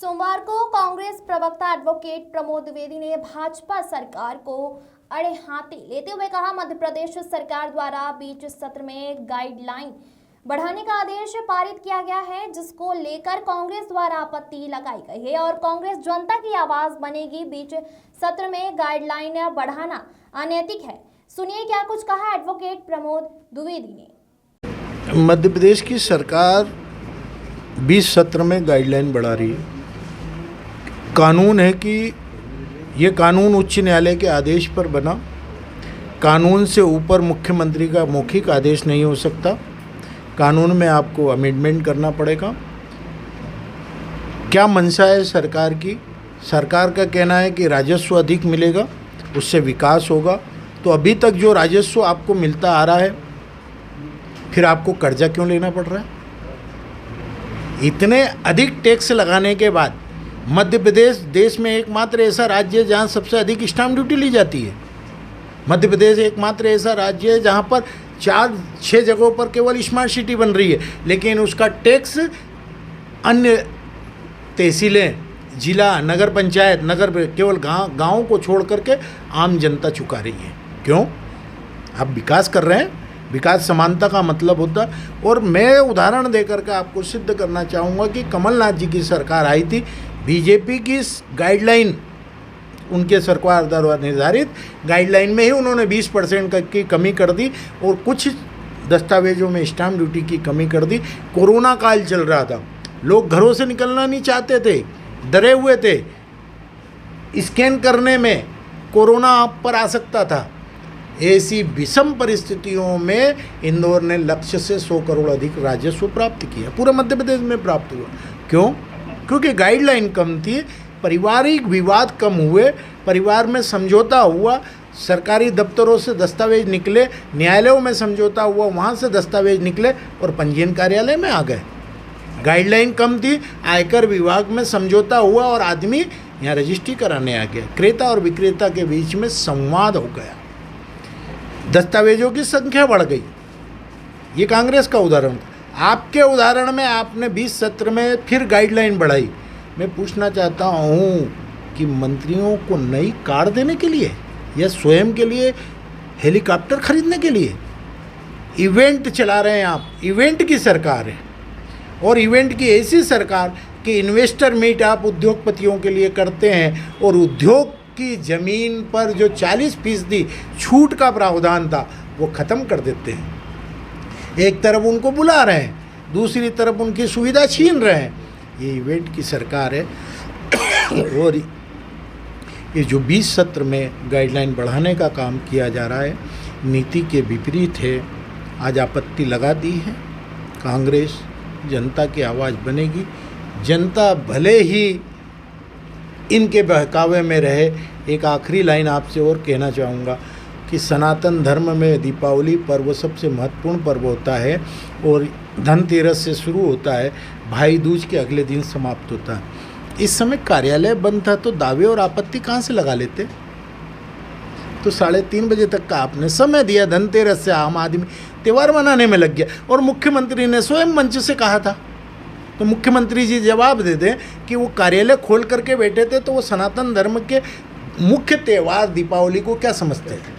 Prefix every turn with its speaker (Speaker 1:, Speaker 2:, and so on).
Speaker 1: सोमवार को कांग्रेस प्रवक्ता एडवोकेट प्रमोद द्विवेदी ने भाजपा सरकार को अड़े हाथे लेते हुए कहा, मध्य प्रदेश सरकार द्वारा बीच सत्र में गाइडलाइन बढ़ाने का आदेश पारित किया गया है, जिसको लेकर कांग्रेस द्वारा आपत्ति लगाई गई है और कांग्रेस जनता की आवाज बनेगी। बीच सत्र में गाइडलाइन बढ़ाना अनैतिक है। सुनिए क्या कुछ कहा एडवोकेट प्रमोद द्विवेदी ने।
Speaker 2: मध्य प्रदेश की सरकार 20 सत्र में गाइडलाइन बढ़ा रही है। कानून है कि ये कानून उच्च न्यायालय के आदेश पर बना। कानून से ऊपर मुख्यमंत्री का मौखिक आदेश नहीं हो सकता। कानून में आपको अमेंडमेंट करना पड़ेगा। क्या मंशा है सरकार की? सरकार का कहना है कि राजस्व अधिक मिलेगा, उससे विकास होगा। तो अभी तक जो राजस्व आपको मिलता आ रहा है, फिर आपको कर्जा क्यों लेना पड़ रहा है? इतने अधिक टैक्स लगाने के बाद मध्य प्रदेश देश में एकमात्र ऐसा राज्य है जहाँ सबसे अधिक स्टाम्प ड्यूटी ली जाती है। मध्य प्रदेश एकमात्र ऐसा राज्य है जहाँ पर 4-6 जगहों पर केवल स्मार्ट सिटी बन रही है, लेकिन उसका टैक्स अन्य तहसीलें, जिला, नगर पंचायत, नगर केवल गाँव को छोड़ करके आम जनता चुका रही है। क्यों? आप विकास कर रहे हैं। विकास समानता का मतलब होता है। और मैं उदाहरण देकर के आपको सिद्ध करना चाहूँगा कि कमलनाथ जी की सरकार आई थी, बीजेपी की गाइडलाइन, उनके सरकार द्वारा निर्धारित गाइडलाइन में ही उन्होंने 20% की कमी कर दी और कुछ दस्तावेजों में स्टाम्प ड्यूटी की कमी कर दी। कोरोना काल चल रहा था, लोग घरों से निकलना नहीं चाहते थे, डरे हुए थे। स्कैन करने में कोरोना आप पर आ सकता था। ऐसी विषम परिस्थितियों में इंदौर ने लक्ष्य से 100 करोड़ अधिक राजस्व प्राप्त किया। पूरे मध्य प्रदेश में प्राप्त हुआ। क्यों? क्योंकि गाइडलाइन कम थी, पारिवारिक विवाद कम हुए, परिवार में समझौता हुआ, सरकारी दफ्तरों से दस्तावेज निकले, न्यायालयों में समझौता हुआ, वहाँ से दस्तावेज निकले और पंजीयन कार्यालय में आ गए। गाइडलाइन कम थी, आयकर विभाग में समझौता हुआ और आदमी यहाँ रजिस्ट्री कराने आ गया। क्रेता और विक्रेता के बीच में संवाद हो गया, दस्तावेजों की संख्या बढ़ गई। ये कांग्रेस का उदाहरण था। आपके उदाहरण में आपने 20 सत्र में फिर गाइडलाइन बढ़ाई। मैं पूछना चाहता हूँ कि मंत्रियों को नई कार देने के लिए या स्वयं के लिए हेलीकॉप्टर खरीदने के लिए? इवेंट चला रहे हैं आप। इवेंट की सरकार है और इवेंट की ऐसी सरकार कि इन्वेस्टर मीट आप उद्योगपतियों के लिए करते हैं और उद्योग की ज़मीन पर जो 40% छूट का प्रावधान था वो ख़त्म कर देते हैं। एक तरफ उनको बुला रहे हैं, दूसरी तरफ उनकी सुविधा छीन रहे हैं। ये इवेंट की सरकार है। और ये जो 20 सत्र में गाइडलाइन बढ़ाने का काम किया जा रहा है, नीति के विपरीत है। आज आपत्ति लगा दी है कांग्रेस। जनता की आवाज़ बनेगी। जनता भले ही इनके बहकावे में रहे। एक आखिरी लाइन आपसे और कहना चाहूँगा कि सनातन धर्म में दीपावली पर्व सबसे महत्वपूर्ण पर्व होता है और धनतेरस से शुरू होता है, भाई दूज के अगले दिन समाप्त होता है। इस समय कार्यालय बंद था तो दावे और आपत्ति कहाँ से लगा लेते? तो 3:30 बजे तक का आपने समय दिया। धनतेरस से आम आदमी त्यौहार मनाने में लग गया और मुख्यमंत्री ने स्वयं मंच से कहा था। तो मुख्यमंत्री जी जवाब दे दें कि वो कार्यालय खोल करके बैठे थे, तो वो सनातन धर्म के मुख्य त्यौहार दीपावली को क्या समझते थे?